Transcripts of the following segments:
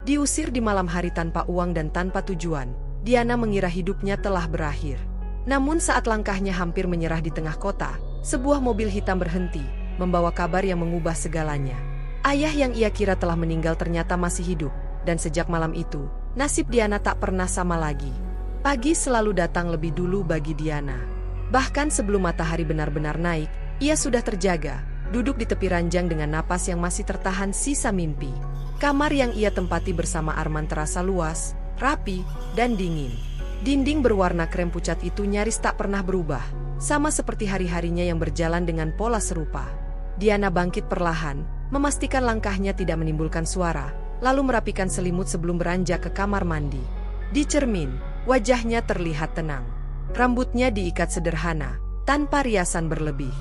Diusir di malam hari tanpa uang dan tanpa tujuan, Diana mengira hidupnya telah berakhir. Namun saat langkahnya hampir menyerah di tengah kota, sebuah mobil hitam berhenti, membawa kabar yang mengubah segalanya. Ayah yang ia kira telah meninggal ternyata masih hidup, dan sejak malam itu, nasib Diana tak pernah sama lagi. Pagi selalu datang lebih dulu bagi Diana. Bahkan sebelum matahari benar-benar naik, ia sudah terjaga, duduk di tepi ranjang dengan napas yang masih tertahan sisa mimpi. Kamar yang ia tempati bersama Arman terasa luas, rapi, dan dingin. Dinding berwarna krem pucat itu nyaris tak pernah berubah, sama seperti hari-harinya yang berjalan dengan pola serupa. Diana bangkit perlahan, memastikan langkahnya tidak menimbulkan suara, lalu merapikan selimut sebelum beranjak ke kamar mandi. Di cermin, wajahnya terlihat tenang. Rambutnya diikat sederhana, tanpa riasan berlebih.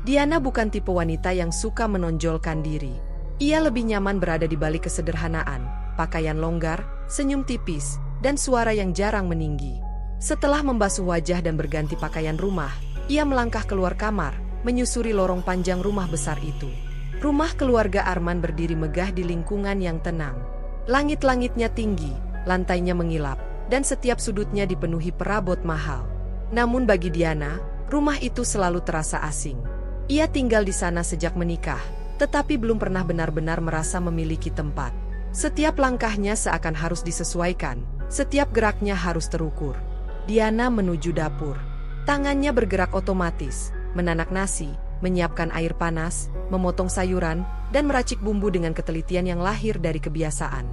Diana bukan tipe wanita yang suka menonjolkan diri. Ia lebih nyaman berada di balik kesederhanaan, pakaian longgar, senyum tipis, dan suara yang jarang meninggi. Setelah membasuh wajah dan berganti pakaian rumah, ia melangkah keluar kamar, menyusuri lorong panjang rumah besar itu. Rumah keluarga Arman berdiri megah di lingkungan yang tenang. Langit-langitnya tinggi, lantainya mengilap, dan setiap sudutnya dipenuhi perabot mahal. Namun bagi Diana, rumah itu selalu terasa asing. Ia tinggal di sana sejak menikah, tetapi belum pernah benar-benar merasa memiliki tempat. Setiap langkahnya seakan harus disesuaikan, setiap geraknya harus terukur. Diana menuju dapur. Tangannya bergerak otomatis, menanak nasi, menyiapkan air panas, memotong sayuran, dan meracik bumbu dengan ketelitian yang lahir dari kebiasaan.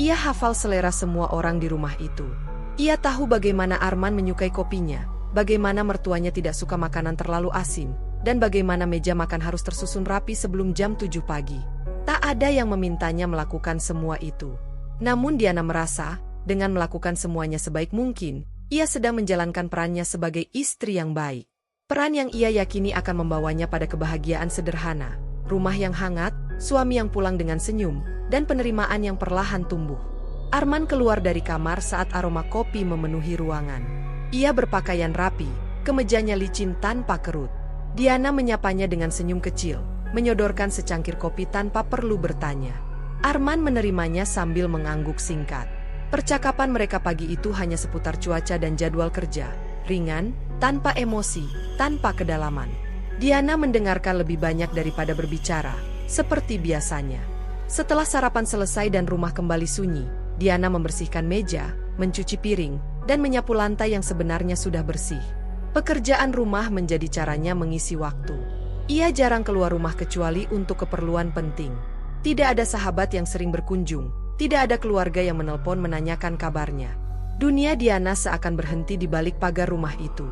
Ia hafal selera semua orang di rumah itu. Ia tahu bagaimana Arman menyukai kopinya, bagaimana mertuanya tidak suka makanan terlalu asin, dan bagaimana meja makan harus tersusun rapi sebelum jam 7 pagi. Tak ada yang memintanya melakukan semua itu. Namun Diana merasa, dengan melakukan semuanya sebaik mungkin, ia sedang menjalankan perannya sebagai istri yang baik. Peran yang ia yakini akan membawanya pada kebahagiaan sederhana, rumah yang hangat, suami yang pulang dengan senyum, dan penerimaan yang perlahan tumbuh. Arman keluar dari kamar saat aroma kopi memenuhi ruangan. Ia berpakaian rapi, kemejanya licin tanpa kerut. Diana menyapanya dengan senyum kecil, menyodorkan secangkir kopi tanpa perlu bertanya. Arman menerimanya sambil mengangguk singkat. Percakapan mereka pagi itu hanya seputar cuaca dan jadwal kerja, ringan, tanpa emosi, tanpa kedalaman. Diana mendengarkan lebih banyak daripada berbicara, seperti biasanya. Setelah sarapan selesai dan rumah kembali sunyi, Diana membersihkan meja, mencuci piring, dan menyapu lantai yang sebenarnya sudah bersih. Pekerjaan rumah menjadi caranya mengisi waktu. Ia jarang keluar rumah kecuali untuk keperluan penting. Tidak ada sahabat yang sering berkunjung, tidak ada keluarga yang menelpon menanyakan kabarnya. Dunia Diana seakan berhenti di balik pagar rumah itu.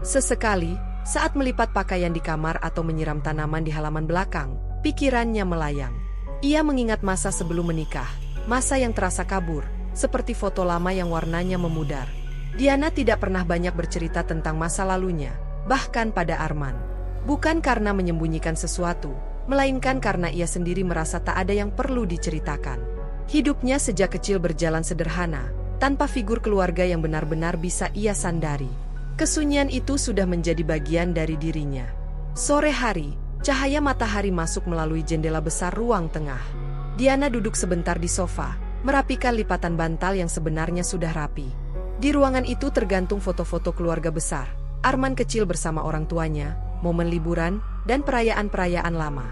Sesekali, saat melipat pakaian di kamar atau menyiram tanaman di halaman belakang, pikirannya melayang. Ia mengingat masa sebelum menikah, masa yang terasa kabur, seperti foto lama yang warnanya memudar. Diana tidak pernah banyak bercerita tentang masa lalunya, bahkan pada Arman. Bukan karena menyembunyikan sesuatu, melainkan karena ia sendiri merasa tak ada yang perlu diceritakan. Hidupnya sejak kecil berjalan sederhana, tanpa figur keluarga yang benar-benar bisa ia sandari. Kesunyian itu sudah menjadi bagian dari dirinya. Sore hari, cahaya matahari masuk melalui jendela besar ruang tengah. Diana duduk sebentar di sofa, merapikan lipatan bantal yang sebenarnya sudah rapi. Di ruangan itu tergantung foto-foto keluarga besar, Arman kecil bersama orang tuanya, momen liburan, dan perayaan-perayaan lama.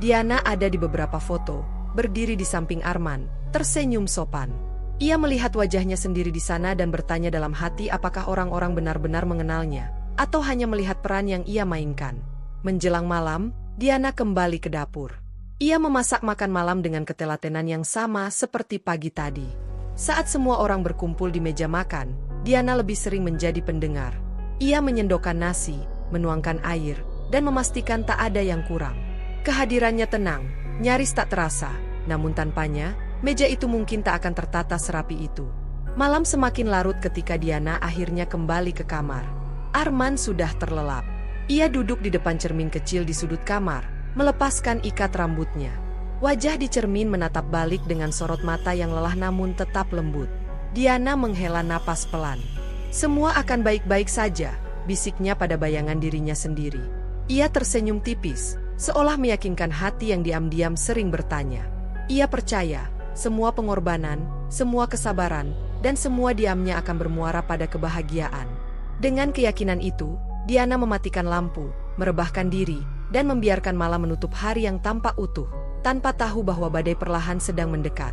Diana ada di beberapa foto, berdiri di samping Arman, tersenyum sopan. Ia melihat wajahnya sendiri di sana dan bertanya dalam hati apakah orang-orang benar-benar mengenalnya, atau hanya melihat peran yang ia mainkan. Menjelang malam, Diana kembali ke dapur. Ia memasak makan malam dengan ketelatenan yang sama seperti pagi tadi. Saat semua orang berkumpul di meja makan, Diana lebih sering menjadi pendengar. Ia menyendokkan nasi, menuangkan air, dan memastikan tak ada yang kurang. Kehadirannya tenang, nyaris tak terasa, namun tanpanya, meja itu mungkin tak akan tertata serapi itu. Malam semakin larut ketika Diana akhirnya kembali ke kamar. Arman sudah terlelap. Ia duduk di depan cermin kecil di sudut kamar, melepaskan ikat rambutnya. Wajah di cermin menatap balik dengan sorot mata yang lelah namun tetap lembut. Diana menghela napas pelan. Semua akan baik-baik saja, bisiknya pada bayangan dirinya sendiri. Ia tersenyum tipis, seolah meyakinkan hati yang diam-diam sering bertanya. Ia percaya, semua pengorbanan, semua kesabaran, dan semua diamnya akan bermuara pada kebahagiaan. Dengan keyakinan itu, Diana mematikan lampu, merebahkan diri, dan membiarkan malam menutup hari yang tampak utuh, tanpa tahu bahwa badai perlahan sedang mendekat.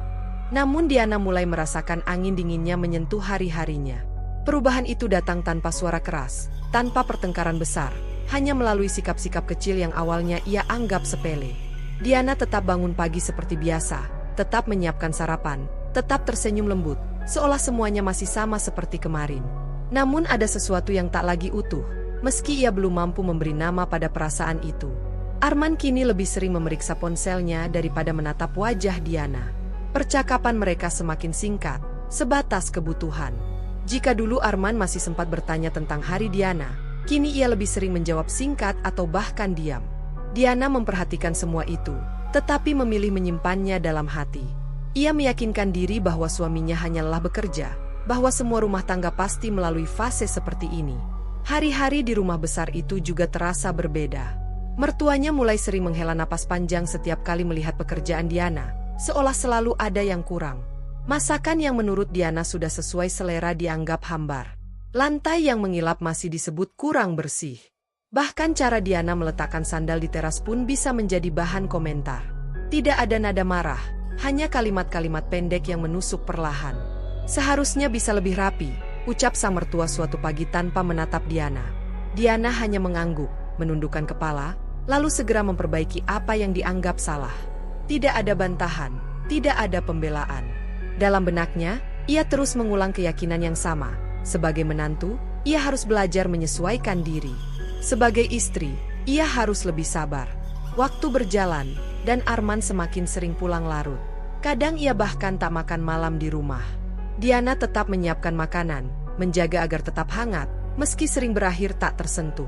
Namun Diana mulai merasakan angin dinginnya menyentuh hari-harinya. Perubahan itu datang tanpa suara keras, tanpa pertengkaran besar, hanya melalui sikap-sikap kecil yang awalnya ia anggap sepele. Diana tetap bangun pagi seperti biasa, tetap menyiapkan sarapan, tetap tersenyum lembut, seolah semuanya masih sama seperti kemarin. Namun ada sesuatu yang tak lagi utuh, meski ia belum mampu memberi nama pada perasaan itu. Arman kini lebih sering memeriksa ponselnya daripada menatap wajah Diana. Percakapan mereka semakin singkat, sebatas kebutuhan. Jika dulu Arman masih sempat bertanya tentang hari Diana, kini ia lebih sering menjawab singkat atau bahkan diam. Diana memperhatikan semua itu, tetapi memilih menyimpannya dalam hati. Ia meyakinkan diri bahwa suaminya hanya lelah bekerja, bahwa semua rumah tangga pasti melalui fase seperti ini. Hari-hari di rumah besar itu juga terasa berbeda. Mertuanya mulai sering menghela napas panjang setiap kali melihat pekerjaan Diana, seolah selalu ada yang kurang. Masakan yang menurut Diana sudah sesuai selera dianggap hambar. Lantai yang mengilap masih disebut kurang bersih. Bahkan cara Diana meletakkan sandal di teras pun bisa menjadi bahan komentar. Tidak ada nada marah, hanya kalimat-kalimat pendek yang menusuk perlahan. Seharusnya bisa lebih rapi, ucap sang mertua suatu pagi tanpa menatap Diana. Diana hanya mengangguk, menundukkan kepala, lalu segera memperbaiki apa yang dianggap salah. Tidak ada bantahan, tidak ada pembelaan. Dalam benaknya, ia terus mengulang keyakinan yang sama. Sebagai menantu, ia harus belajar menyesuaikan diri. Sebagai istri, ia harus lebih sabar. Waktu berjalan, dan Arman semakin sering pulang larut. Kadang ia bahkan tak makan malam di rumah. Diana tetap menyiapkan makanan, menjaga agar tetap hangat, meski sering berakhir tak tersentuh.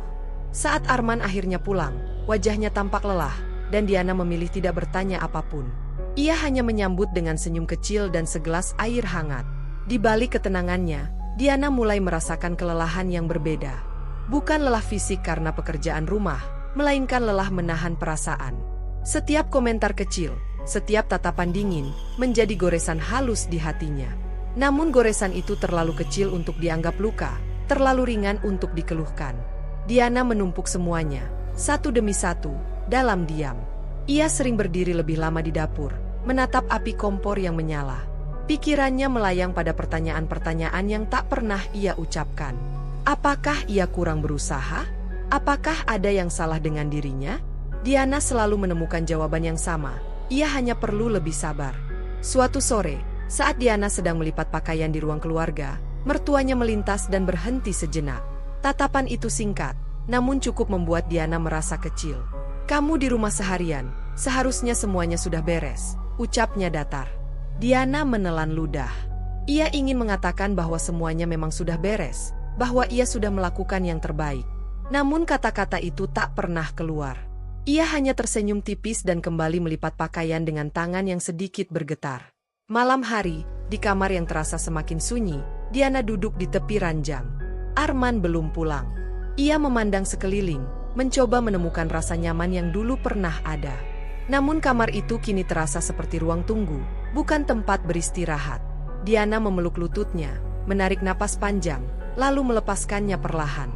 Saat Arman akhirnya pulang, wajahnya tampak lelah, dan Diana memilih tidak bertanya apapun. Ia hanya menyambut dengan senyum kecil dan segelas air hangat. Di balik ketenangannya, Diana mulai merasakan kelelahan yang berbeda. Bukan lelah fisik karena pekerjaan rumah, melainkan lelah menahan perasaan. Setiap komentar kecil, setiap tatapan dingin, menjadi goresan halus di hatinya. Namun goresan itu terlalu kecil untuk dianggap luka, terlalu ringan untuk dikeluhkan. Diana menumpuk semuanya, satu demi satu, dalam diam. Ia sering berdiri lebih lama di dapur, menatap api kompor yang menyala. Pikirannya melayang pada pertanyaan-pertanyaan yang tak pernah ia ucapkan. Apakah ia kurang berusaha? Apakah ada yang salah dengan dirinya? Diana selalu menemukan jawaban yang sama. Ia hanya perlu lebih sabar. Suatu sore, saat Diana sedang melipat pakaian di ruang keluarga, mertuanya melintas dan berhenti sejenak. Tatapan itu singkat, namun cukup membuat Diana merasa kecil. "Kamu di rumah seharian, seharusnya semuanya sudah beres," ucapnya datar. Diana menelan ludah. Ia ingin mengatakan bahwa semuanya memang sudah beres, bahwa ia sudah melakukan yang terbaik. Namun kata-kata itu tak pernah keluar. Ia hanya tersenyum tipis dan kembali melipat pakaian dengan tangan yang sedikit bergetar. Malam hari, di kamar yang terasa semakin sunyi, Diana duduk di tepi ranjang. Arman belum pulang. Ia memandang sekeliling, mencoba menemukan rasa nyaman yang dulu pernah ada. Namun kamar itu kini terasa seperti ruang tunggu, bukan tempat beristirahat. Diana memeluk lututnya, menarik napas panjang, lalu melepaskannya perlahan.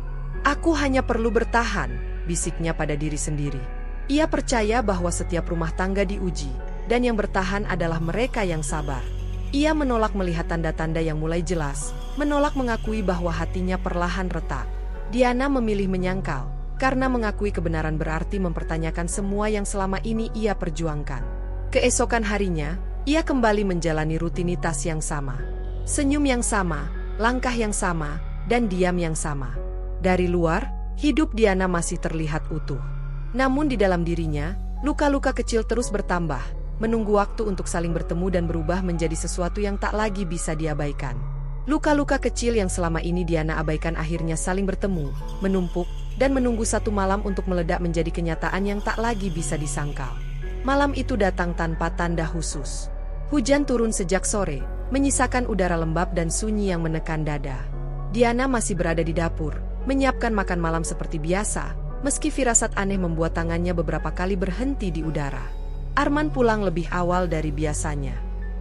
"Aku hanya perlu bertahan," bisiknya pada diri sendiri. Ia percaya bahwa setiap rumah tangga diuji, dan yang bertahan adalah mereka yang sabar. Ia menolak melihat tanda-tanda yang mulai jelas, menolak mengakui bahwa hatinya perlahan retak. Diana memilih menyangkal, karena mengakui kebenaran berarti mempertanyakan semua yang selama ini ia perjuangkan. Keesokan harinya, ia kembali menjalani rutinitas yang sama. Senyum yang sama, langkah yang sama, dan diam yang sama. Dari luar, hidup Diana masih terlihat utuh. Namun di dalam dirinya, luka-luka kecil terus bertambah, menunggu waktu untuk saling bertemu dan berubah menjadi sesuatu yang tak lagi bisa diabaikan. Luka-luka kecil yang selama ini Diana abaikan akhirnya saling bertemu, menumpuk, dan menunggu satu malam untuk meledak menjadi kenyataan yang tak lagi bisa disangkal. Malam itu datang tanpa tanda khusus. Hujan turun sejak sore, menyisakan udara lembab dan sunyi yang menekan dada. Diana masih berada di dapur, menyiapkan makan malam seperti biasa, meski firasat aneh membuat tangannya beberapa kali berhenti di udara. Arman pulang lebih awal dari biasanya.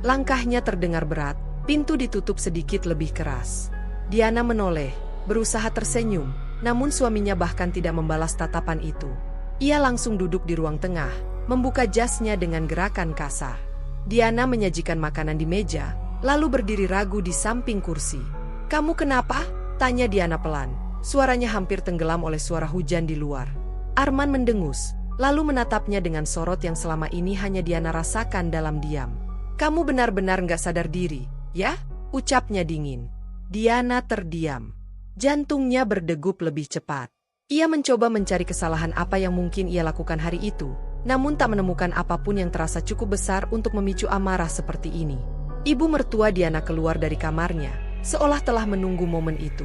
Langkahnya terdengar berat, pintu ditutup sedikit lebih keras. Diana menoleh, berusaha tersenyum, namun suaminya bahkan tidak membalas tatapan itu. Ia langsung duduk di ruang tengah, membuka jasnya dengan gerakan kasar. Diana menyajikan makanan di meja, lalu berdiri ragu di samping kursi. "Kamu kenapa?" tanya Diana pelan. Suaranya hampir tenggelam oleh suara hujan di luar. Arman mendengus, lalu menatapnya dengan sorot yang selama ini hanya Diana rasakan dalam diam. "Kamu benar-benar nggak sadar diri, ya?" ucapnya dingin. Diana terdiam. Jantungnya berdegup lebih cepat. Ia mencoba mencari kesalahan apa yang mungkin ia lakukan hari itu, namun tak menemukan apapun yang terasa cukup besar untuk memicu amarah seperti ini. Ibu mertua Diana keluar dari kamarnya, seolah telah menunggu momen itu.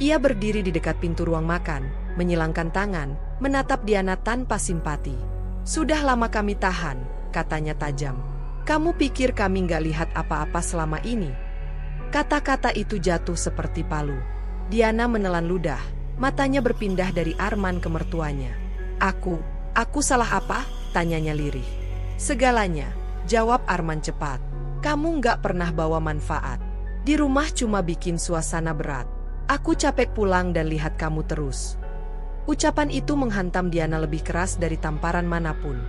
Ia berdiri di dekat pintu ruang makan, menyilangkan tangan, menatap Diana tanpa simpati. "Sudah lama kami tahan," katanya tajam. "Kamu pikir kami nggak lihat apa-apa selama ini?" Kata-kata itu jatuh seperti palu. Diana menelan ludah, matanya berpindah dari Arman ke mertuanya. Aku salah apa?" tanyanya lirih. "Segalanya," jawab Arman cepat. "Kamu nggak pernah bawa manfaat. Di rumah cuma bikin suasana berat. Aku capek pulang dan lihat kamu terus." Ucapan itu menghantam Diana lebih keras dari tamparan manapun.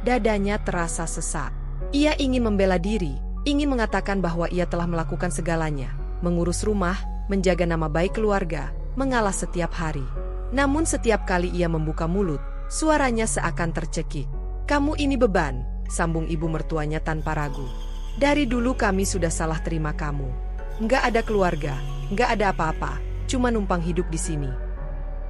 Dadanya terasa sesak. Ia ingin membela diri, ingin mengatakan bahwa ia telah melakukan segalanya, mengurus rumah, menjaga nama baik keluarga, mengalah setiap hari. Namun setiap kali ia membuka mulut, suaranya seakan tercekik. "Kamu ini beban," sambung ibu mertuanya tanpa ragu. "Dari dulu kami sudah salah terima kamu. Nggak ada keluarga, nggak ada apa-apa, cuma numpang hidup di sini."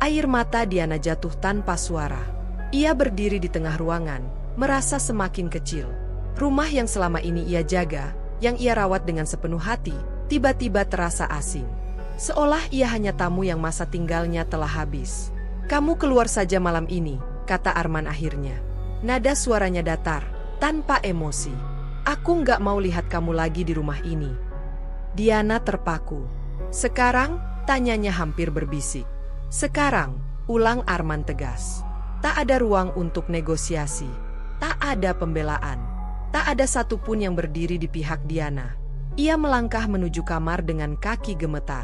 Air mata Diana jatuh tanpa suara. Ia berdiri di tengah ruangan, merasa semakin kecil. Rumah yang selama ini ia jaga, yang ia rawat dengan sepenuh hati, tiba-tiba terasa asing. Seolah ia hanya tamu yang masa tinggalnya telah habis. "Kamu keluar saja malam ini," kata Arman akhirnya. Nada suaranya datar, tanpa emosi. "Aku nggak mau lihat kamu lagi di rumah ini." Diana terpaku. "Sekarang?" tanyanya hampir berbisik. "Sekarang," ulang Arman tegas. Tak ada ruang untuk negosiasi. Tak ada pembelaan. Tak ada satupun yang berdiri di pihak Diana. Ia melangkah menuju kamar dengan kaki gemetar.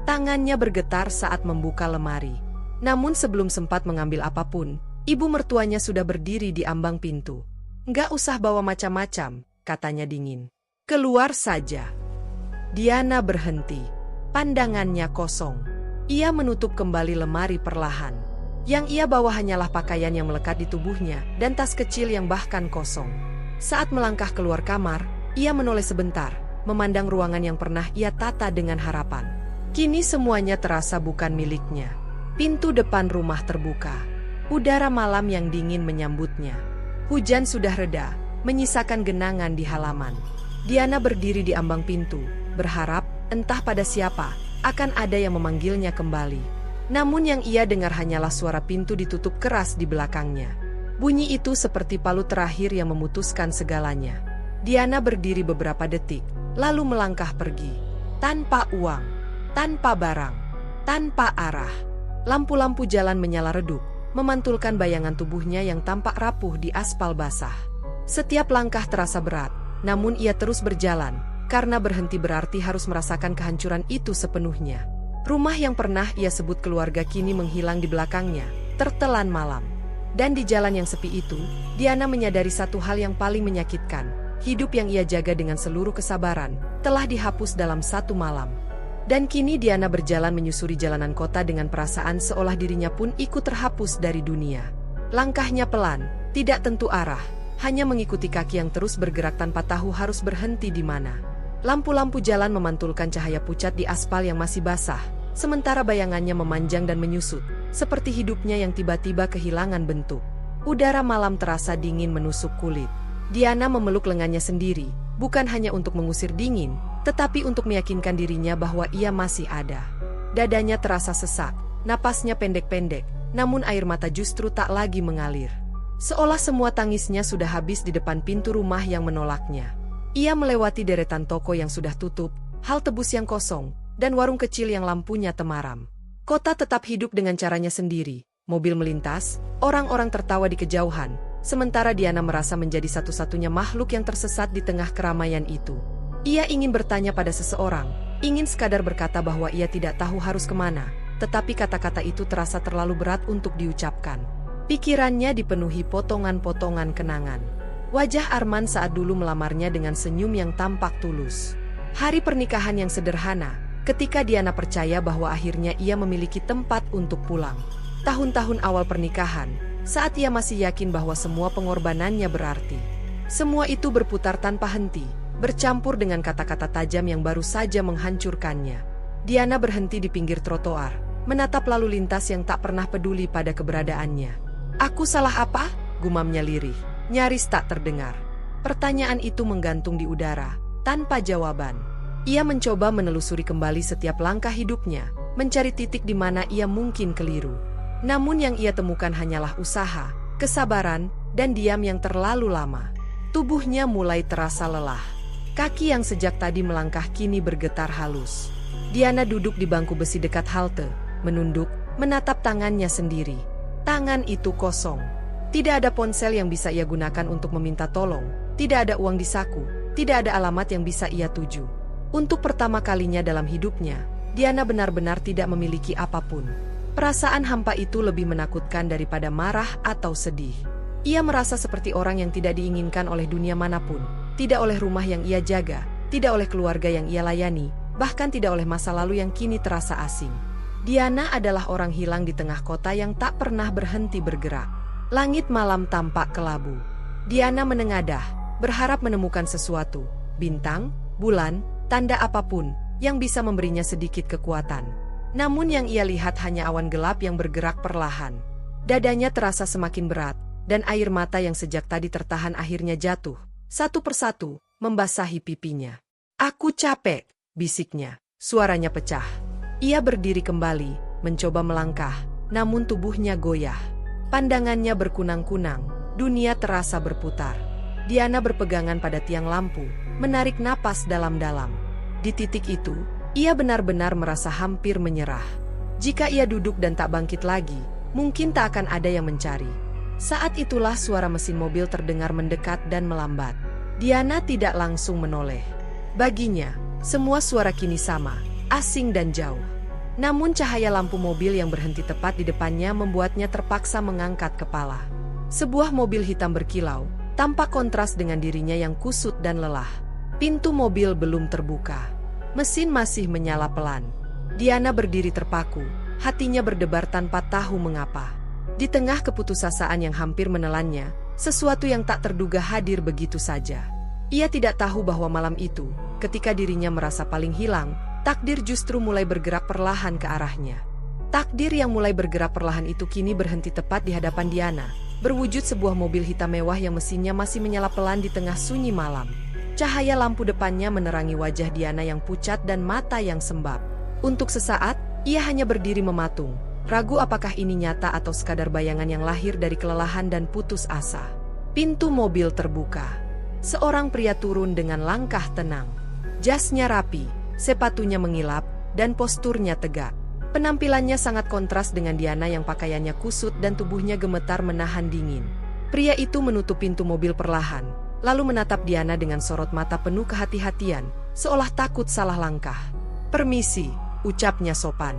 Tangannya bergetar saat membuka lemari. Namun sebelum sempat mengambil apapun, ibu mertuanya sudah berdiri di ambang pintu. "Nggak usah bawa macam-macam," katanya dingin. "Keluar saja." Diana berhenti. Pandangannya kosong. Ia menutup kembali lemari perlahan. Yang ia bawa hanyalah pakaian yang melekat di tubuhnya dan tas kecil yang bahkan kosong. Saat melangkah keluar kamar, ia menoleh sebentar, memandang ruangan yang pernah ia tata dengan harapan. Kini semuanya terasa bukan miliknya. Pintu depan rumah terbuka. Udara malam yang dingin menyambutnya. Hujan sudah reda, menyisakan genangan di halaman. Diana berdiri di ambang pintu, berharap, entah pada siapa, akan ada yang memanggilnya kembali. Namun yang ia dengar hanyalah suara pintu ditutup keras di belakangnya. Bunyi itu seperti palu terakhir yang memutuskan segalanya. Diana berdiri beberapa detik, lalu melangkah pergi. Tanpa uang, tanpa barang, tanpa arah. Lampu-lampu jalan menyala redup, memantulkan bayangan tubuhnya yang tampak rapuh di aspal basah. Setiap langkah terasa berat, namun ia terus berjalan, karena berhenti berarti harus merasakan kehancuran itu sepenuhnya. Rumah yang pernah ia sebut keluarga kini menghilang di belakangnya, tertelan malam. Dan di jalan yang sepi itu, Diana menyadari satu hal yang paling menyakitkan. Hidup yang ia jaga dengan seluruh kesabaran, telah dihapus dalam satu malam. Dan kini Diana berjalan menyusuri jalanan kota dengan perasaan seolah dirinya pun ikut terhapus dari dunia. Langkahnya pelan, tidak tentu arah, hanya mengikuti kaki yang terus bergerak tanpa tahu harus berhenti di mana. Lampu-lampu jalan memantulkan cahaya pucat di aspal yang masih basah, sementara bayangannya memanjang dan menyusut, seperti hidupnya yang tiba-tiba kehilangan bentuk. Udara malam terasa dingin menusuk kulit. Diana memeluk lengannya sendiri, bukan hanya untuk mengusir dingin, tetapi untuk meyakinkan dirinya bahwa ia masih ada. Dadanya terasa sesak, napasnya pendek-pendek, namun air mata justru tak lagi mengalir. Seolah semua tangisnya sudah habis di depan pintu rumah yang menolaknya. Ia melewati deretan toko yang sudah tutup, hal tebus yang kosong, dan warung kecil yang lampunya temaram. Kota tetap hidup dengan caranya sendiri. Mobil melintas, orang-orang tertawa di kejauhan, sementara Diana merasa menjadi satu-satunya makhluk yang tersesat di tengah keramaian itu. Ia ingin bertanya pada seseorang, ingin sekadar berkata bahwa ia tidak tahu harus kemana, tetapi kata-kata itu terasa terlalu berat untuk diucapkan. Pikirannya dipenuhi potongan-potongan kenangan. Wajah Arman saat dulu melamarnya dengan senyum yang tampak tulus. Hari pernikahan yang sederhana, ketika Diana percaya bahwa akhirnya ia memiliki tempat untuk pulang. Tahun-tahun awal pernikahan, saat ia masih yakin bahwa semua pengorbanannya berarti. Semua itu berputar tanpa henti, bercampur dengan kata-kata tajam yang baru saja menghancurkannya. Diana berhenti di pinggir trotoar, menatap lalu lintas yang tak pernah peduli pada keberadaannya. "Aku salah apa?" gumamnya lirih, nyaris tak terdengar. Pertanyaan itu menggantung di udara, tanpa jawaban. Ia mencoba menelusuri kembali setiap langkah hidupnya, mencari titik di mana ia mungkin keliru. Namun yang ia temukan hanyalah usaha, kesabaran, dan diam yang terlalu lama. Tubuhnya mulai terasa lelah. Kaki yang sejak tadi melangkah kini bergetar halus. Diana duduk di bangku besi dekat halte, menunduk, menatap tangannya sendiri. Tangan itu kosong. Tidak ada ponsel yang bisa ia gunakan untuk meminta tolong, tidak ada uang di saku, tidak ada alamat yang bisa ia tuju. Untuk pertama kalinya dalam hidupnya, Diana benar-benar tidak memiliki apapun. Perasaan hampa itu lebih menakutkan daripada marah atau sedih. Ia merasa seperti orang yang tidak diinginkan oleh dunia manapun, tidak oleh rumah yang ia jaga, tidak oleh keluarga yang ia layani, bahkan tidak oleh masa lalu yang kini terasa asing. Diana adalah orang hilang di tengah kota yang tak pernah berhenti bergerak. Langit malam tampak kelabu. Diana menengadah, berharap menemukan sesuatu, bintang, bulan, tanda apapun, yang bisa memberinya sedikit kekuatan. Namun yang ia lihat hanya awan gelap yang bergerak perlahan. Dadanya terasa semakin berat, dan air mata yang sejak tadi tertahan akhirnya jatuh, satu persatu, membasahi pipinya. "Aku capek," bisiknya, suaranya pecah. Ia berdiri kembali, mencoba melangkah, namun tubuhnya goyah. Pandangannya berkunang-kunang, dunia terasa berputar. Diana berpegangan pada tiang lampu, menarik napas dalam-dalam. Di titik itu, ia benar-benar merasa hampir menyerah. Jika ia duduk dan tak bangkit lagi, mungkin tak akan ada yang mencari. Saat itulah suara mesin mobil terdengar mendekat dan melambat. Diana tidak langsung menoleh. Baginya, semua suara kini sama, asing dan jauh. Namun cahaya lampu mobil yang berhenti tepat di depannya membuatnya terpaksa mengangkat kepala. Sebuah mobil hitam berkilau, tampak kontras dengan dirinya yang kusut dan lelah. Pintu mobil belum terbuka. Mesin masih menyala pelan. Diana berdiri terpaku, hatinya berdebar tanpa tahu mengapa. Di tengah keputusasaan yang hampir menelannya, sesuatu yang tak terduga hadir begitu saja. Ia tidak tahu bahwa malam itu, ketika dirinya merasa paling hilang, takdir justru mulai bergerak perlahan ke arahnya. Takdir yang mulai bergerak perlahan itu kini berhenti tepat di hadapan Diana, berwujud sebuah mobil hitam mewah yang mesinnya masih menyala pelan di tengah sunyi malam. Cahaya lampu depannya menerangi wajah Diana yang pucat dan mata yang sembab. Untuk sesaat, ia hanya berdiri mematung, ragu apakah ini nyata atau sekadar bayangan yang lahir dari kelelahan dan putus asa. Pintu mobil terbuka. Seorang pria turun dengan langkah tenang. Jasnya rapi, sepatunya mengilap, dan posturnya tegak. Penampilannya sangat kontras dengan Diana yang pakaiannya kusut dan tubuhnya gemetar menahan dingin. Pria itu menutup pintu mobil perlahan, lalu menatap Diana dengan sorot mata penuh kehati-hatian, seolah takut salah langkah. "Permisi," ucapnya sopan.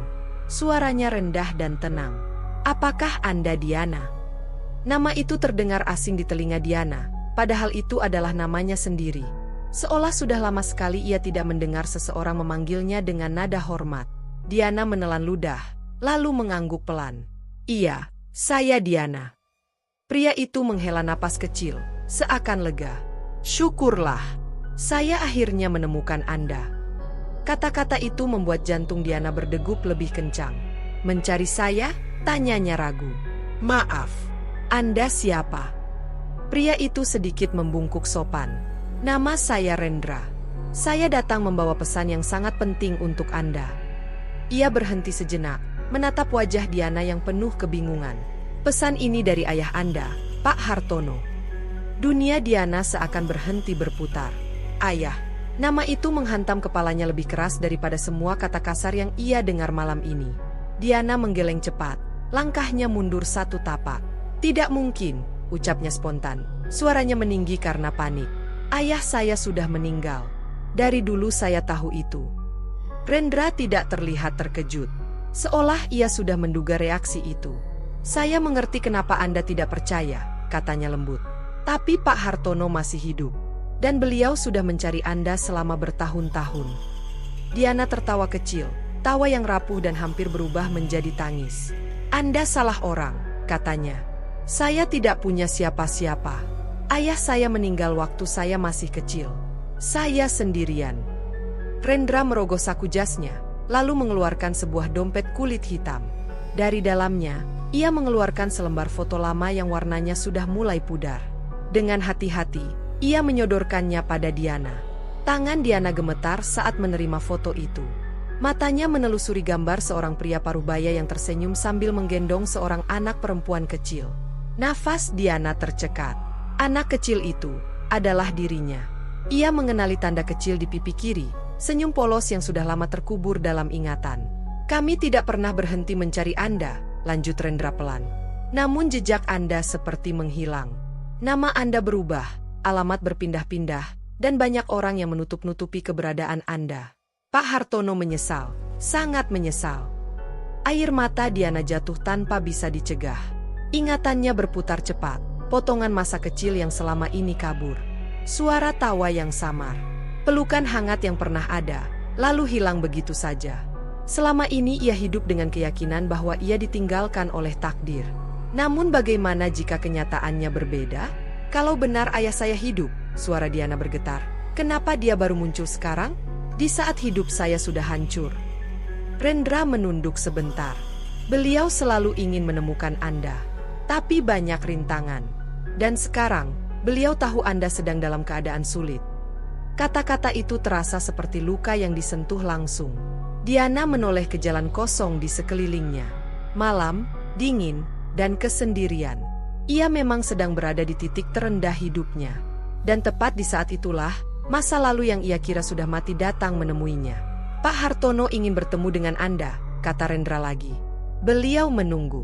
Suaranya rendah dan tenang. "Apakah Anda Diana?" Nama itu terdengar asing di telinga Diana, padahal itu adalah namanya sendiri. Seolah sudah lama sekali ia tidak mendengar seseorang memanggilnya dengan nada hormat. Diana menelan ludah, lalu mengangguk pelan. "Iya, saya Diana." Pria itu menghela napas kecil, seakan lega. "Syukurlah, saya akhirnya menemukan Anda." Kata-kata itu membuat jantung Diana berdegup lebih kencang. "Mencari saya?" tanyanya ragu. "Maaf, Anda siapa?" Pria itu sedikit membungkuk sopan. "Nama saya Rendra. Saya datang membawa pesan yang sangat penting untuk Anda." Ia berhenti sejenak, menatap wajah Diana yang penuh kebingungan. "Pesan ini dari ayah Anda, Pak Hartono." Dunia Diana seakan berhenti berputar. "Ayah." Nama itu menghantam kepalanya lebih keras daripada semua kata kasar yang ia dengar malam ini. Diana menggeleng cepat, langkahnya mundur satu tapak. "Tidak mungkin, ucapnya spontan. Suaranya meninggi karena panik. Ayah saya sudah meninggal. Dari dulu saya tahu itu. Rendra tidak terlihat terkejut. Seolah ia sudah menduga reaksi itu. Saya mengerti kenapa Anda tidak percaya, katanya lembut. Tapi Pak Hartono masih hidup. Dan beliau sudah mencari Anda selama bertahun-tahun. Diana tertawa kecil, tawa yang rapuh dan hampir berubah menjadi tangis. Anda salah orang, katanya. Saya tidak punya siapa-siapa. Ayah saya meninggal waktu saya masih kecil. Saya sendirian. Rendra merogoh saku jasnya, lalu mengeluarkan sebuah dompet kulit hitam. Dari dalamnya, ia mengeluarkan selembar foto lama yang warnanya sudah mulai pudar. Dengan hati-hati, ia menyodorkannya pada Diana. Tangan Diana gemetar saat menerima foto itu. Matanya menelusuri gambar seorang pria paruhbaya yang tersenyum sambil menggendong seorang anak perempuan kecil. Nafas Diana tercekat. Anak kecil itu adalah dirinya. Ia mengenali tanda kecil di pipi kiri, senyum polos yang sudah lama terkubur dalam ingatan. Kami tidak pernah berhenti mencari Anda, lanjut Rendra pelan. Namun jejak Anda seperti menghilang. Nama Anda berubah, alamat berpindah-pindah, dan banyak orang yang menutup-nutupi keberadaan Anda. Pak Hartono menyesal, sangat menyesal. Air mata Diana jatuh tanpa bisa dicegah. Ingatannya berputar cepat. Potongan masa kecil yang selama ini kabur. Suara tawa yang samar. Pelukan hangat yang pernah ada, lalu hilang begitu saja. Selama ini ia hidup dengan keyakinan bahwa ia ditinggalkan oleh takdir. Namun bagaimana jika kenyataannya berbeda? Kalau benar ayah saya hidup, suara Diana bergetar. Kenapa dia baru muncul sekarang? Di saat hidup saya sudah hancur. Rendra menunduk sebentar. Beliau selalu ingin menemukan Anda. Tapi banyak rintangan. Dan sekarang, beliau tahu Anda sedang dalam keadaan sulit. Kata-kata itu terasa seperti luka yang disentuh langsung. Diana menoleh ke jalan kosong di sekelilingnya. Malam, dingin, dan kesendirian. Ia memang sedang berada di titik terendah hidupnya. Dan tepat di saat itulah, masa lalu yang ia kira sudah mati datang menemuinya. Pak Hartono ingin bertemu dengan Anda, kata Rendra lagi. Beliau menunggu.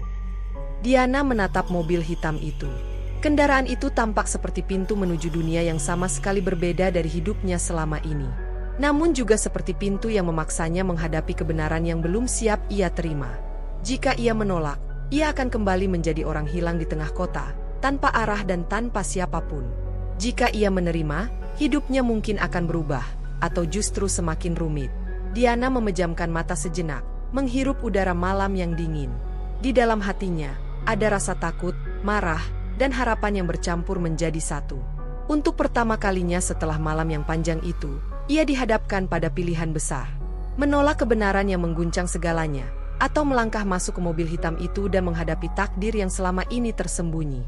Diana menatap mobil hitam itu. Kendaraan itu tampak seperti pintu menuju dunia yang sama sekali berbeda dari hidupnya selama ini. Namun juga seperti pintu yang memaksanya menghadapi kebenaran yang belum siap ia terima. Jika ia menolak, ia akan kembali menjadi orang hilang di tengah kota, tanpa arah dan tanpa siapapun. Jika ia menerima, hidupnya mungkin akan berubah, atau justru semakin rumit. Diana memejamkan mata sejenak, menghirup udara malam yang dingin. Di dalam hatinya, ada rasa takut, marah, dan harapan yang bercampur menjadi satu. Untuk pertama kalinya setelah malam yang panjang itu, ia dihadapkan pada pilihan besar. Menolak kebenaran yang mengguncang segalanya, atau melangkah masuk ke mobil hitam itu dan menghadapi takdir yang selama ini tersembunyi.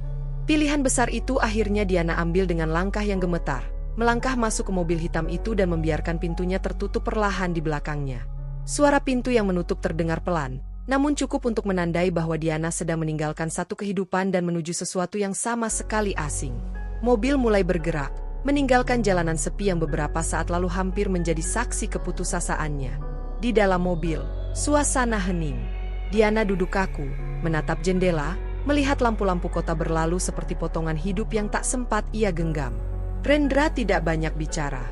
Pilihan besar itu akhirnya Diana ambil dengan langkah yang gemetar, melangkah masuk ke mobil hitam itu dan membiarkan pintunya tertutup perlahan di belakangnya. Suara pintu yang menutup terdengar pelan, namun cukup untuk menandai bahwa Diana sedang meninggalkan satu kehidupan dan menuju sesuatu yang sama sekali asing. Mobil mulai bergerak, meninggalkan jalanan sepi yang beberapa saat lalu hampir menjadi saksi keputusasaannya. Di dalam mobil, suasana hening. Diana duduk kaku, menatap jendela, melihat lampu-lampu kota berlalu seperti potongan hidup yang tak sempat ia genggam. Rendra tidak banyak bicara.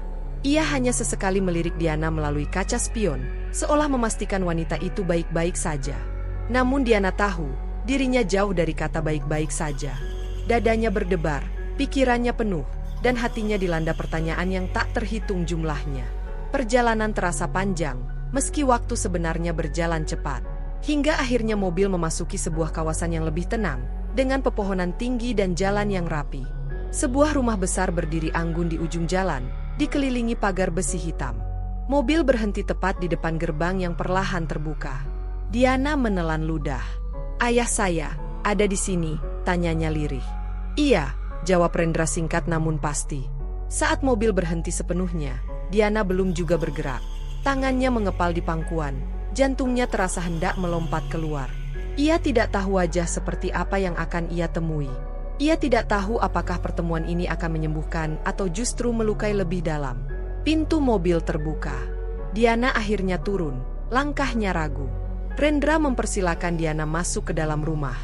Ia hanya sesekali melirik Diana melalui kaca spion, seolah memastikan wanita itu baik-baik saja. Namun Diana tahu, dirinya jauh dari kata baik-baik saja. Dadanya berdebar, pikirannya penuh, dan hatinya dilanda pertanyaan yang tak terhitung jumlahnya. Perjalanan terasa panjang, meski waktu sebenarnya berjalan cepat. Hingga akhirnya mobil memasuki sebuah kawasan yang lebih tenang, dengan pepohonan tinggi dan jalan yang rapi. Sebuah rumah besar berdiri anggun di ujung jalan, dikelilingi pagar besi hitam. Mobil berhenti tepat di depan gerbang yang perlahan terbuka. Diana menelan ludah. "Ayah saya, ada di sini?" tanyanya lirih. "Iya," jawab Rendra singkat namun pasti. Saat mobil berhenti sepenuhnya, Diana belum juga bergerak. Tangannya mengepal di pangkuan, jantungnya terasa hendak melompat keluar. Ia tidak tahu wajah seperti apa yang akan ia temui. Ia tidak tahu apakah pertemuan ini akan menyembuhkan atau justru melukai lebih dalam. Pintu mobil terbuka. Diana akhirnya turun, langkahnya ragu. Rendra mempersilakan Diana masuk ke dalam rumah.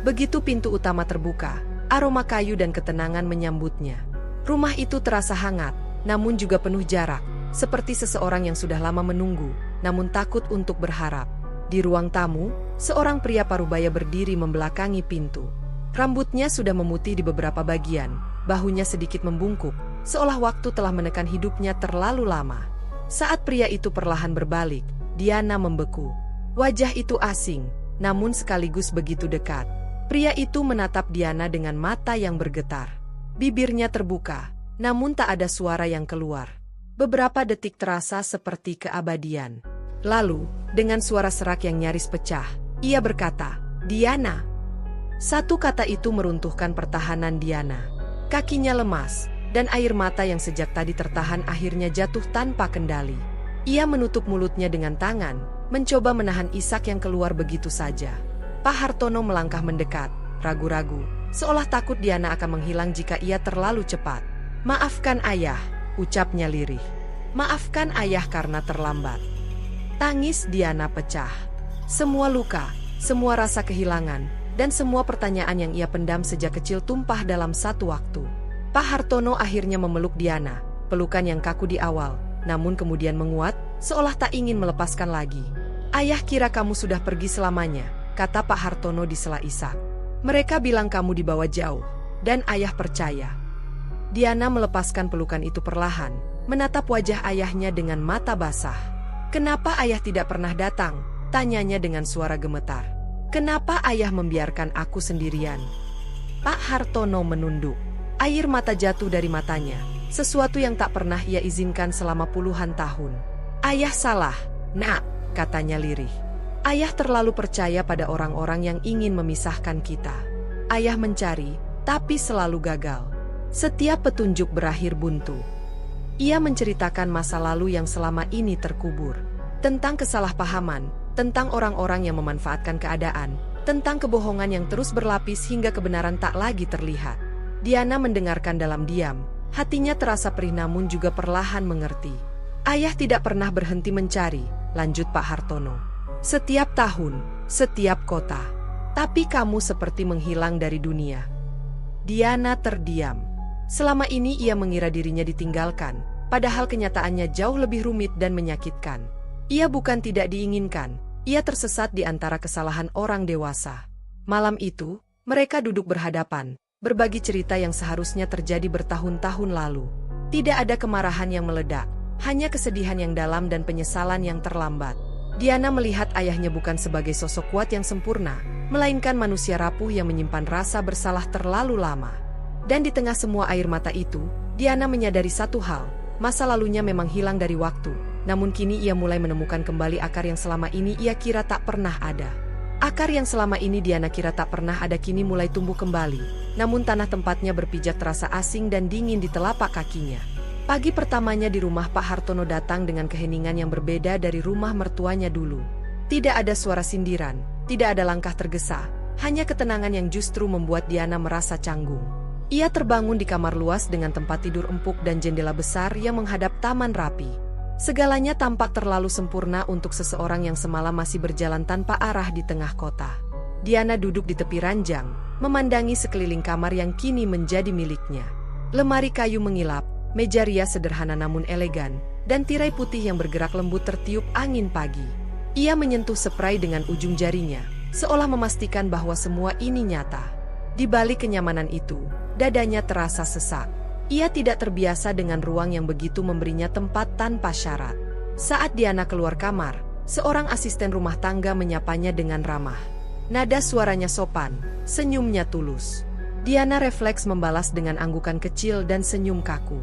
Begitu pintu utama terbuka, Aroma kayu dan ketenangan menyambutnya. Rumah itu terasa hangat, namun juga penuh jarak, seperti seseorang yang sudah lama menunggu, namun takut untuk berharap. Di ruang tamu, seorang pria parubaya berdiri membelakangi pintu. Rambutnya sudah memutih di beberapa bagian, bahunya sedikit membungkuk, seolah waktu telah menekan hidupnya terlalu lama. Saat pria itu perlahan berbalik, Diana membeku. Wajah itu asing, namun sekaligus begitu dekat. Pria itu menatap Diana dengan mata yang bergetar. Bibirnya terbuka, namun tak ada suara yang keluar. Beberapa detik terasa seperti keabadian. Lalu, dengan suara serak yang nyaris pecah, ia berkata, "Diana." Satu kata itu meruntuhkan pertahanan Diana. Kakinya lemas, dan air mata yang sejak tadi tertahan akhirnya jatuh tanpa kendali. Ia menutup mulutnya dengan tangan, mencoba menahan isak yang keluar begitu saja. Pak Hartono melangkah mendekat, ragu-ragu, seolah takut Diana akan menghilang jika ia terlalu cepat. "Maafkan ayah," ucapnya lirih. "Maafkan ayah karena terlambat." Tangis Diana pecah. Semua luka, semua rasa kehilangan, dan semua pertanyaan yang ia pendam sejak kecil tumpah dalam satu waktu. Pak Hartono akhirnya memeluk Diana, pelukan yang kaku di awal, namun kemudian menguat, seolah tak ingin melepaskan lagi. "Ayah kira kamu sudah pergi selamanya," kata Pak Hartono di sela isak. "Mereka bilang kamu dibawa jauh, dan ayah percaya." Diana melepaskan pelukan itu perlahan, menatap wajah ayahnya dengan mata basah. "Kenapa ayah tidak pernah datang?" tanyanya dengan suara gemetar. "Kenapa ayah membiarkan aku sendirian?" Pak Hartono menunduk. Air mata jatuh dari matanya, sesuatu yang tak pernah ia izinkan selama puluhan tahun. "Ayah salah, nak," katanya lirih. "Ayah terlalu percaya pada orang-orang yang ingin memisahkan kita. Ayah mencari, tapi selalu gagal. Setiap petunjuk berakhir buntu." Ia menceritakan masa lalu yang selama ini terkubur. Tentang kesalahpahaman, tentang orang-orang yang memanfaatkan keadaan, tentang kebohongan yang terus berlapis hingga kebenaran tak lagi terlihat. Diana mendengarkan dalam diam, hatinya terasa perih namun juga perlahan mengerti. "Ayah tidak pernah berhenti mencari," lanjut Pak Hartono. "Setiap tahun, setiap kota. Tapi kamu seperti menghilang dari dunia." Diana terdiam. Selama ini ia mengira dirinya ditinggalkan, padahal kenyataannya jauh lebih rumit dan menyakitkan. Ia bukan tidak diinginkan, ia tersesat di antara kesalahan orang dewasa. Malam itu, mereka duduk berhadapan, berbagi cerita yang seharusnya terjadi bertahun-tahun lalu. Tidak ada kemarahan yang meledak, hanya kesedihan yang dalam dan penyesalan yang terlambat. Diana melihat ayahnya bukan sebagai sosok kuat yang sempurna, melainkan manusia rapuh yang menyimpan rasa bersalah terlalu lama. Dan di tengah semua air mata itu, Diana menyadari satu hal, masa lalunya memang hilang dari waktu, namun kini ia mulai menemukan kembali akar yang selama ini ia kira tak pernah ada. Akar yang selama ini Diana kira tak pernah ada kini mulai tumbuh kembali, namun tanah tempatnya berpijak terasa asing dan dingin di telapak kakinya. Pagi pertamanya di rumah Pak Hartono datang dengan keheningan yang berbeda dari rumah mertuanya dulu. Tidak ada suara sindiran, tidak ada langkah tergesa, hanya ketenangan yang justru membuat Diana merasa canggung. Ia terbangun di kamar luas dengan tempat tidur empuk dan jendela besar yang menghadap taman rapi. Segalanya tampak terlalu sempurna untuk seseorang yang semalam masih berjalan tanpa arah di tengah kota. Diana duduk di tepi ranjang, memandangi sekeliling kamar yang kini menjadi miliknya. Lemari kayu mengilap, meja rias sederhana namun elegan, dan tirai putih yang bergerak lembut tertiup angin pagi. Ia menyentuh spray dengan ujung jarinya, seolah memastikan bahwa semua ini nyata. Di balik kenyamanan itu, dadanya terasa sesak. Ia tidak terbiasa dengan ruang yang begitu memberinya tempat tanpa syarat. Saat Diana keluar kamar, seorang asisten rumah tangga menyapanya dengan ramah. Nada suaranya sopan, senyumnya tulus. Diana refleks membalas dengan anggukan kecil dan senyum kaku.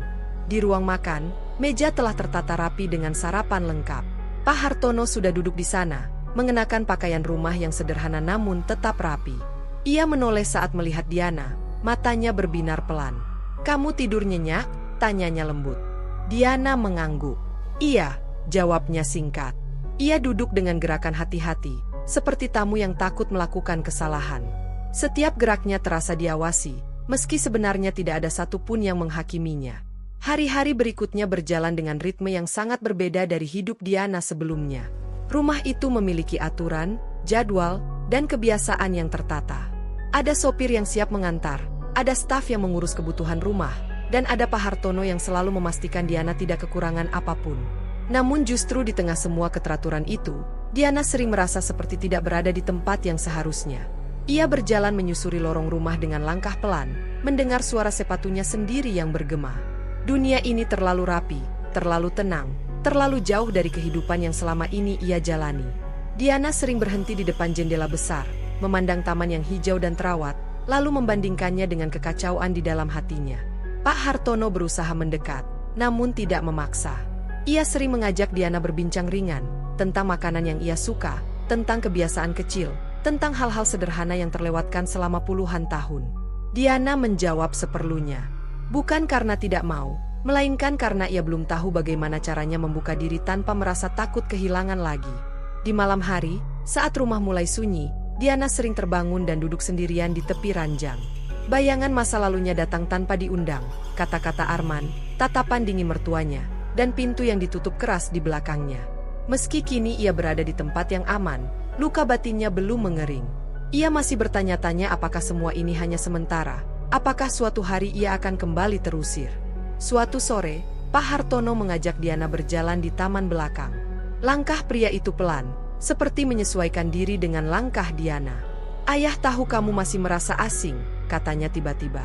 Di ruang makan, meja telah tertata rapi dengan sarapan lengkap. Pak Hartono sudah duduk di sana, mengenakan pakaian rumah yang sederhana namun tetap rapi. Ia menoleh saat melihat Diana, matanya berbinar pelan. "Kamu tidur nyenyak?" tanyanya lembut. Diana mengangguk. "Iya," jawabnya singkat. Ia duduk dengan gerakan hati-hati, seperti tamu yang takut melakukan kesalahan. Setiap geraknya terasa diawasi, meski sebenarnya tidak ada satupun yang menghakiminya. Hari-hari berikutnya berjalan dengan ritme yang sangat berbeda dari hidup Diana sebelumnya. Rumah itu memiliki aturan, jadwal, dan kebiasaan yang tertata. Ada sopir yang siap mengantar, ada staf yang mengurus kebutuhan rumah, dan ada Pak Hartono yang selalu memastikan Diana tidak kekurangan apapun. Namun justru di tengah semua keteraturan itu, Diana sering merasa seperti tidak berada di tempat yang seharusnya. Ia berjalan menyusuri lorong rumah dengan langkah pelan, mendengar suara sepatunya sendiri yang bergema. Dunia ini terlalu rapi, terlalu tenang, terlalu jauh dari kehidupan yang selama ini ia jalani. Diana sering berhenti di depan jendela besar, memandang taman yang hijau dan terawat, lalu membandingkannya dengan kekacauan di dalam hatinya. Pak Hartono berusaha mendekat, namun tidak memaksa. Ia sering mengajak Diana berbincang ringan, tentang makanan yang ia suka, tentang kebiasaan kecil, tentang hal-hal sederhana yang terlewatkan selama puluhan tahun. Diana menjawab seperlunya. Bukan karena tidak mau, melainkan karena ia belum tahu bagaimana caranya membuka diri tanpa merasa takut kehilangan lagi. Di malam hari, saat rumah mulai sunyi, Diana sering terbangun dan duduk sendirian di tepi ranjang. Bayangan masa lalunya datang tanpa diundang, kata-kata Arman, tatapan dingin mertuanya, dan pintu yang ditutup keras di belakangnya. Meski kini ia berada di tempat yang aman, luka batinnya belum mengering. Ia masih bertanya-tanya apakah semua ini hanya sementara, apakah suatu hari ia akan kembali terusir. Suatu sore, Pak Hartono mengajak Diana berjalan di taman belakang. Langkah pria itu pelan, seperti menyesuaikan diri dengan langkah Diana. "Ayah tahu kamu masih merasa asing," katanya tiba-tiba.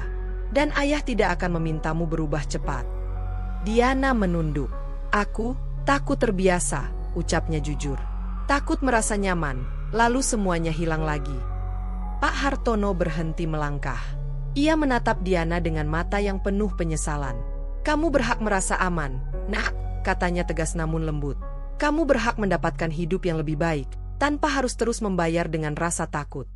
"Dan ayah tidak akan memintamu berubah cepat." Diana menunduk. "Aku takut terbiasa," ucapnya jujur. "Takut merasa nyaman, lalu semuanya hilang lagi." Pak Hartono berhenti melangkah. Ia menatap Diana dengan mata yang penuh penyesalan. "Kamu berhak merasa aman, Nak," katanya tegas namun lembut. "Kamu berhak mendapatkan hidup yang lebih baik, tanpa harus terus membayar dengan rasa takut."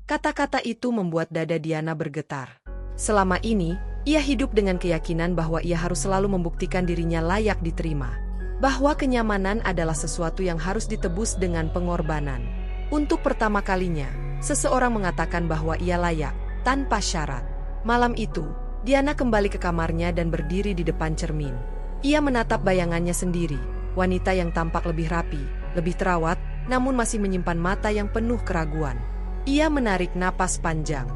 Kata-kata itu membuat dada Diana bergetar. Selama ini, ia hidup dengan keyakinan bahwa ia harus selalu membuktikan dirinya layak diterima. Bahwa kenyamanan adalah sesuatu yang harus ditebus dengan pengorbanan. Untuk pertama kalinya, seseorang mengatakan bahwa ia layak, tanpa syarat. Malam itu, Diana kembali ke kamarnya dan berdiri di depan cermin. Ia menatap bayangannya sendiri, wanita yang tampak lebih rapi, lebih terawat, namun masih menyimpan mata yang penuh keraguan. Ia menarik napas panjang.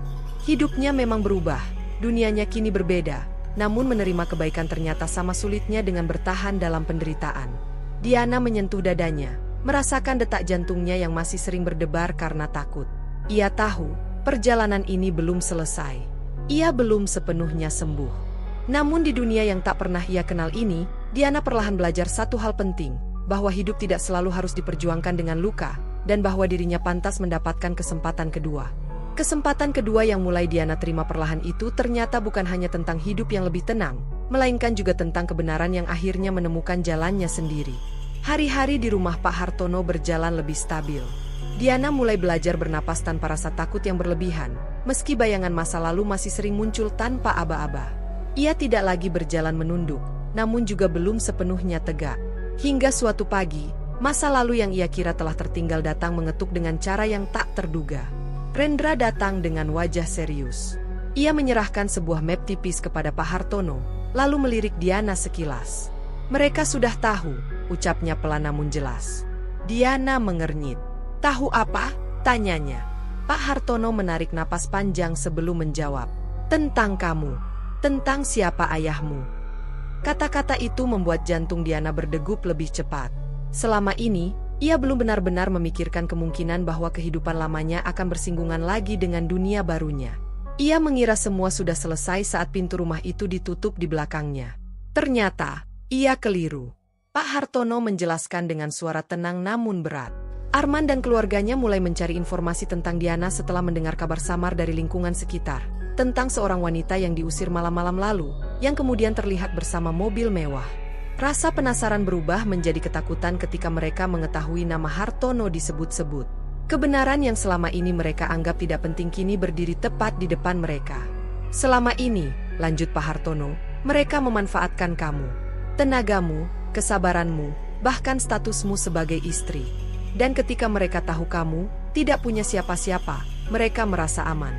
Hidupnya memang berubah, dunianya kini berbeda, namun menerima kebaikan ternyata sama sulitnya dengan bertahan dalam penderitaan. Diana menyentuh dadanya, merasakan detak jantungnya yang masih sering berdebar karena takut. Ia tahu, perjalanan ini belum selesai. Ia belum sepenuhnya sembuh. Namun di dunia yang tak pernah ia kenal ini, Diana perlahan belajar satu hal penting, bahwa hidup tidak selalu harus diperjuangkan dengan luka, dan bahwa dirinya pantas mendapatkan kesempatan kedua. Kesempatan kedua yang mulai Diana terima perlahan itu ternyata bukan hanya tentang hidup yang lebih tenang, melainkan juga tentang kebenaran yang akhirnya menemukan jalannya sendiri. Hari-hari di rumah Pak Hartono berjalan lebih stabil. Diana mulai belajar bernapas tanpa rasa takut yang berlebihan, meski bayangan masa lalu masih sering muncul tanpa aba-aba. Ia tidak lagi berjalan menunduk, namun juga belum sepenuhnya tegak. Hingga suatu pagi, masa lalu yang ia kira telah tertinggal datang mengetuk dengan cara yang tak terduga. Rendra datang dengan wajah serius. Ia menyerahkan sebuah map tipis kepada Pak Hartono, lalu melirik Diana sekilas. "Mereka sudah tahu," ucapnya pelan namun jelas. Diana mengernyit. "Tahu apa?" tanyanya. Pak Hartono menarik napas panjang sebelum menjawab. "Tentang kamu. Tentang siapa ayahmu." Kata-kata itu membuat jantung Diana berdegup lebih cepat. Selama ini, ia belum benar-benar memikirkan kemungkinan bahwa kehidupan lamanya akan bersinggungan lagi dengan dunia barunya. Ia mengira semua sudah selesai saat pintu rumah itu ditutup di belakangnya. Ternyata, ia keliru. Pak Hartono menjelaskan dengan suara tenang namun berat. Arman dan keluarganya mulai mencari informasi tentang Diana setelah mendengar kabar samar dari lingkungan sekitar, tentang seorang wanita yang diusir malam-malam lalu, yang kemudian terlihat bersama mobil mewah. Rasa penasaran berubah menjadi ketakutan ketika mereka mengetahui nama Hartono disebut-sebut. Kebenaran yang selama ini mereka anggap tidak penting kini berdiri tepat di depan mereka. "Selama ini," lanjut Pak Hartono, "mereka memanfaatkan kamu, tenagamu, kesabaranmu, bahkan statusmu sebagai istri. Dan ketika mereka tahu kamu tidak punya siapa-siapa, mereka merasa aman."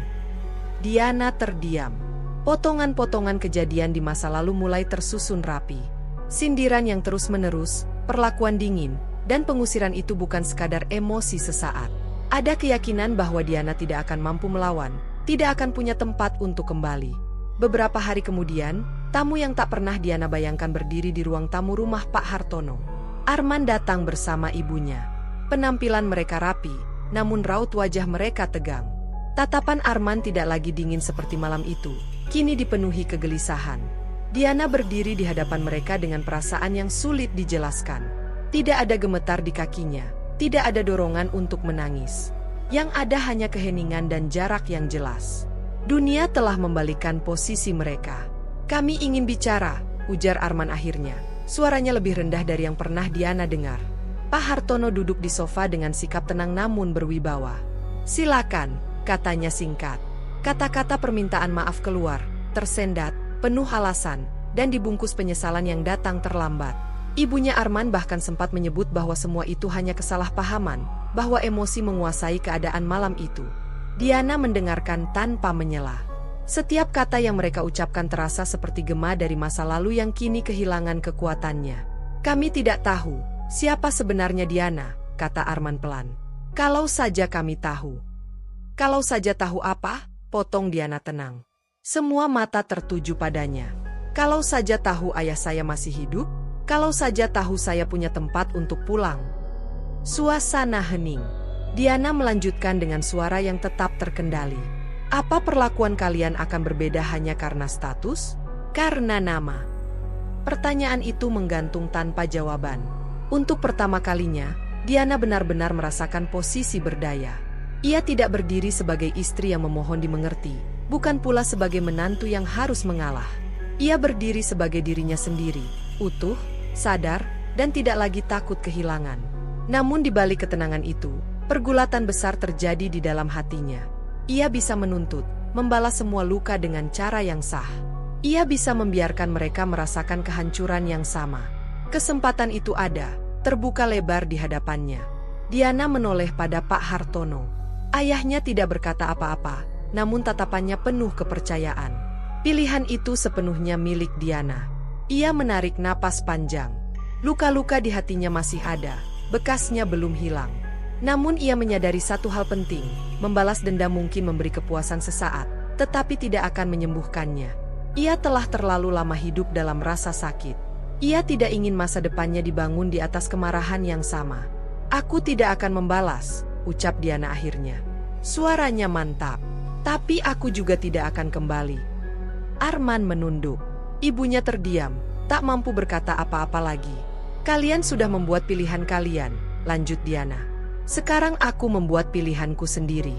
Diana terdiam. Potongan-potongan kejadian di masa lalu mulai tersusun rapi. Sindiran yang terus-menerus, perlakuan dingin, dan pengusiran itu bukan sekadar emosi sesaat. Ada keyakinan bahwa Diana tidak akan mampu melawan, tidak akan punya tempat untuk kembali. Beberapa hari kemudian, tamu yang tak pernah Diana bayangkan berdiri di ruang tamu rumah Pak Hartono. Arman datang bersama ibunya. Penampilan mereka rapi, namun raut wajah mereka tegang. Tatapan Arman tidak lagi dingin seperti malam itu, kini dipenuhi kegelisahan. Diana berdiri di hadapan mereka dengan perasaan yang sulit dijelaskan. Tidak ada gemetar di kakinya, tidak ada dorongan untuk menangis. Yang ada hanya keheningan dan jarak yang jelas. Dunia telah membalikkan posisi mereka. "Kami ingin bicara," ujar Arman akhirnya. Suaranya lebih rendah dari yang pernah Diana dengar. Pak Hartono duduk di sofa dengan sikap tenang namun berwibawa. "Silakan," katanya singkat. Kata-kata permintaan maaf keluar, tersendat, penuh alasan, dan dibungkus penyesalan yang datang terlambat. Ibunya Arman bahkan sempat menyebut bahwa semua itu hanya kesalahpahaman, bahwa emosi menguasai keadaan malam itu. Diana mendengarkan tanpa menyela. Setiap kata yang mereka ucapkan terasa seperti gema dari masa lalu yang kini kehilangan kekuatannya. "Kami tidak tahu siapa sebenarnya Diana," kata Arman pelan. "Kalau saja kami tahu." "Kalau saja tahu apa?" potong Diana tenang. Semua mata tertuju padanya. "Kalau saja tahu ayah saya masih hidup? Kalau saja tahu saya punya tempat untuk pulang." Suasana hening. Diana melanjutkan dengan suara yang tetap terkendali. "Apa perlakuan kalian akan berbeda hanya karena status? Karena nama?" Pertanyaan itu menggantung tanpa jawaban. Untuk pertama kalinya, Diana benar-benar merasakan posisi berdaya. Ia tidak berdiri sebagai istri yang memohon dimengerti, bukan pula sebagai menantu yang harus mengalah. Ia berdiri sebagai dirinya sendiri, utuh, sadar, dan tidak lagi takut kehilangan. Namun di balik ketenangan itu, pergulatan besar terjadi di dalam hatinya. Ia bisa menuntut, membalas semua luka dengan cara yang sah. Ia bisa membiarkan mereka merasakan kehancuran yang sama. Kesempatan itu ada, terbuka lebar di hadapannya. Diana menoleh pada Pak Hartono. Ayahnya tidak berkata apa-apa, namun tatapannya penuh kepercayaan. Pilihan itu sepenuhnya milik Diana. Ia menarik napas panjang. Luka-luka di hatinya masih ada, bekasnya belum hilang. Namun ia menyadari satu hal penting, membalas dendam mungkin memberi kepuasan sesaat, tetapi tidak akan menyembuhkannya. Ia telah terlalu lama hidup dalam rasa sakit. Ia tidak ingin masa depannya dibangun di atas kemarahan yang sama. "Aku tidak akan membalas," ucap Diana akhirnya. Suaranya mantap. "Tapi aku juga tidak akan kembali." Arman menunduk. Ibunya terdiam, tak mampu berkata apa-apa lagi. "Kalian sudah membuat pilihan kalian," lanjut Diana. "Sekarang aku membuat pilihanku sendiri."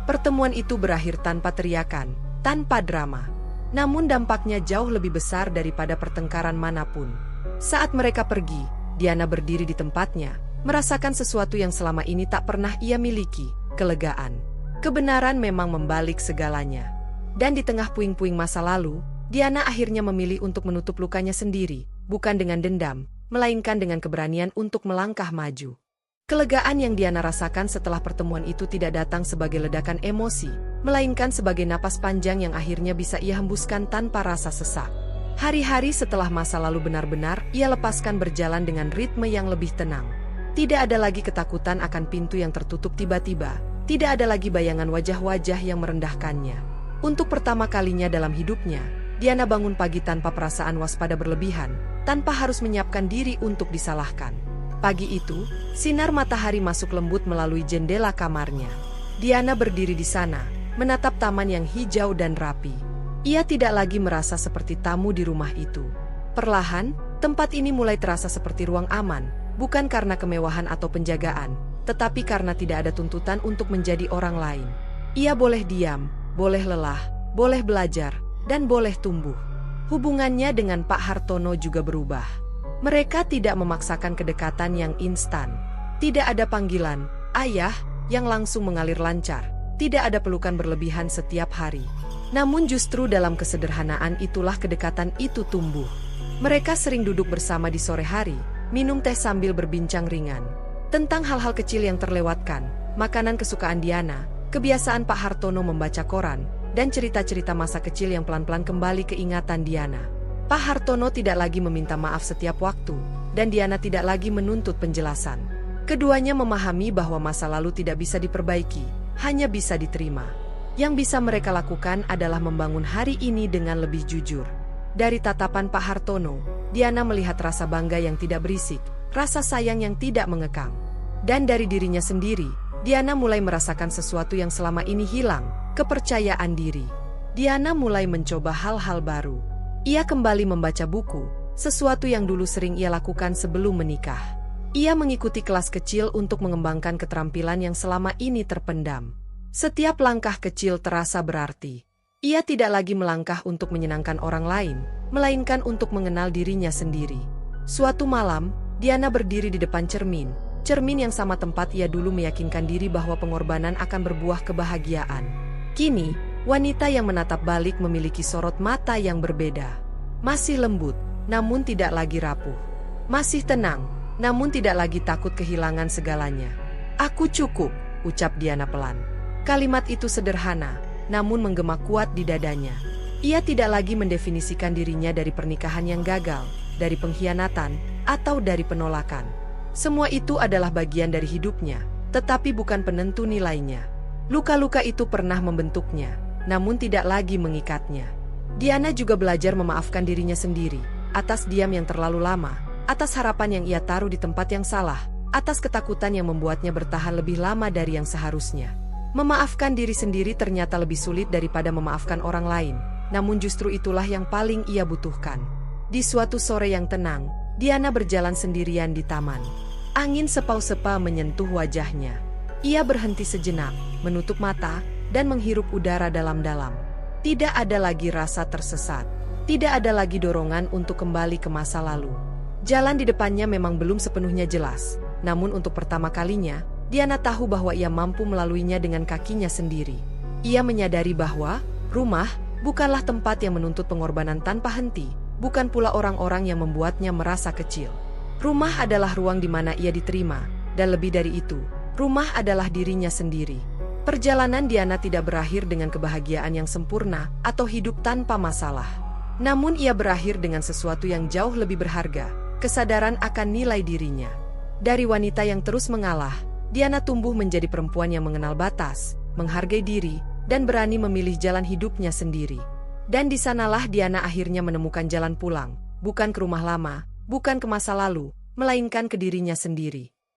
Pertemuan itu berakhir tanpa teriakan, tanpa drama. Namun dampaknya jauh lebih besar daripada pertengkaran manapun. Saat mereka pergi, Diana berdiri di tempatnya, merasakan sesuatu yang selama ini tak pernah ia miliki, kelegaan. Kebenaran memang membalik segalanya. Dan di tengah puing-puing masa lalu, Diana akhirnya memilih untuk menutup lukanya sendiri, bukan dengan dendam, melainkan dengan keberanian untuk melangkah maju. Kelegaan yang Diana rasakan setelah pertemuan itu tidak datang sebagai ledakan emosi, melainkan sebagai napas panjang yang akhirnya bisa ia hembuskan tanpa rasa sesak. Hari-hari setelah masa lalu benar-benar ia lepaskan berjalan dengan ritme yang lebih tenang. Tidak ada lagi ketakutan akan pintu yang tertutup tiba-tiba, tidak ada lagi bayangan wajah-wajah yang merendahkannya. Untuk pertama kalinya dalam hidupnya, Diana bangun pagi tanpa perasaan waspada berlebihan, tanpa harus menyiapkan diri untuk disalahkan. Pagi itu, sinar matahari masuk lembut melalui jendela kamarnya. Diana berdiri di sana, menatap taman yang hijau dan rapi. Ia tidak lagi merasa seperti tamu di rumah itu. Perlahan, tempat ini mulai terasa seperti ruang aman, bukan karena kemewahan atau penjagaan, tetapi karena tidak ada tuntutan untuk menjadi orang lain. Ia boleh diam, boleh lelah, boleh belajar, dan boleh tumbuh. Hubungannya dengan Pak Hartono juga berubah. Mereka tidak memaksakan kedekatan yang instan. Tidak ada panggilan "ayah" yang langsung mengalir lancar. Tidak ada pelukan berlebihan setiap hari. Namun justru dalam kesederhanaan itulah kedekatan itu tumbuh. Mereka sering duduk bersama di sore hari, minum teh sambil berbincang ringan. Tentang hal-hal kecil yang terlewatkan, makanan kesukaan Diana, kebiasaan Pak Hartono membaca koran, dan cerita-cerita masa kecil yang pelan-pelan kembali ke ingatan Diana. Pak Hartono tidak lagi meminta maaf setiap waktu, dan Diana tidak lagi menuntut penjelasan. Keduanya memahami bahwa masa lalu tidak bisa diperbaiki, hanya bisa diterima. Yang bisa mereka lakukan adalah membangun hari ini dengan lebih jujur. Dari tatapan Pak Hartono, Diana melihat rasa bangga yang tidak berisik, rasa sayang yang tidak mengekang. Dan dari dirinya sendiri, Diana mulai merasakan sesuatu yang selama ini hilang, kepercayaan diri. Diana mulai mencoba hal-hal baru. Ia kembali membaca buku, sesuatu yang dulu sering ia lakukan sebelum menikah. Ia mengikuti kelas kecil untuk mengembangkan keterampilan yang selama ini terpendam. Setiap langkah kecil terasa berarti. Ia tidak lagi melangkah untuk menyenangkan orang lain, melainkan untuk mengenal dirinya sendiri. Suatu malam, Diana berdiri di depan cermin yang sama tempat ia dulu meyakinkan diri bahwa pengorbanan akan berbuah kebahagiaan. Kini, wanita yang menatap balik memiliki sorot mata yang berbeda. Masih lembut, namun tidak lagi rapuh. Masih tenang, namun tidak lagi takut kehilangan segalanya. "Aku cukup," ucap Diana pelan. Kalimat itu sederhana, namun menggema kuat di dadanya. Ia tidak lagi mendefinisikan dirinya dari pernikahan yang gagal, dari pengkhianatan, atau dari penolakan. Semua itu adalah bagian dari hidupnya, tetapi bukan penentu nilainya. Luka-luka itu pernah membentuknya, namun tidak lagi mengikatnya. Diana juga belajar memaafkan dirinya sendiri, atas diam yang terlalu lama, atas harapan yang ia taruh di tempat yang salah, atas ketakutan yang membuatnya bertahan lebih lama dari yang seharusnya. Memaafkan diri sendiri ternyata lebih sulit daripada memaafkan orang lain, namun justru itulah yang paling ia butuhkan. Di suatu sore yang tenang, Diana berjalan sendirian di taman. Angin sepau-sepa menyentuh wajahnya. Ia berhenti sejenak, menutup mata, dan menghirup udara dalam-dalam. Tidak ada lagi rasa tersesat. Tidak ada lagi dorongan untuk kembali ke masa lalu. Jalan di depannya memang belum sepenuhnya jelas, namun untuk pertama kalinya, Diana tahu bahwa ia mampu melaluinya dengan kakinya sendiri. Ia menyadari bahwa rumah bukanlah tempat yang menuntut pengorbanan tanpa henti, bukan pula orang-orang yang membuatnya merasa kecil. Rumah adalah ruang di mana ia diterima, dan lebih dari itu, rumah adalah dirinya sendiri. Perjalanan Diana tidak berakhir dengan kebahagiaan yang sempurna atau hidup tanpa masalah. Namun ia berakhir dengan sesuatu yang jauh lebih berharga, kesadaran akan nilai dirinya. Dari wanita yang terus mengalah, Diana tumbuh menjadi perempuan yang mengenal batas, menghargai diri, dan berani memilih jalan hidupnya sendiri. Dan di sanalah Diana akhirnya menemukan jalan pulang, bukan ke rumah lama, bukan ke masa lalu, melainkan ke dirinya sendiri.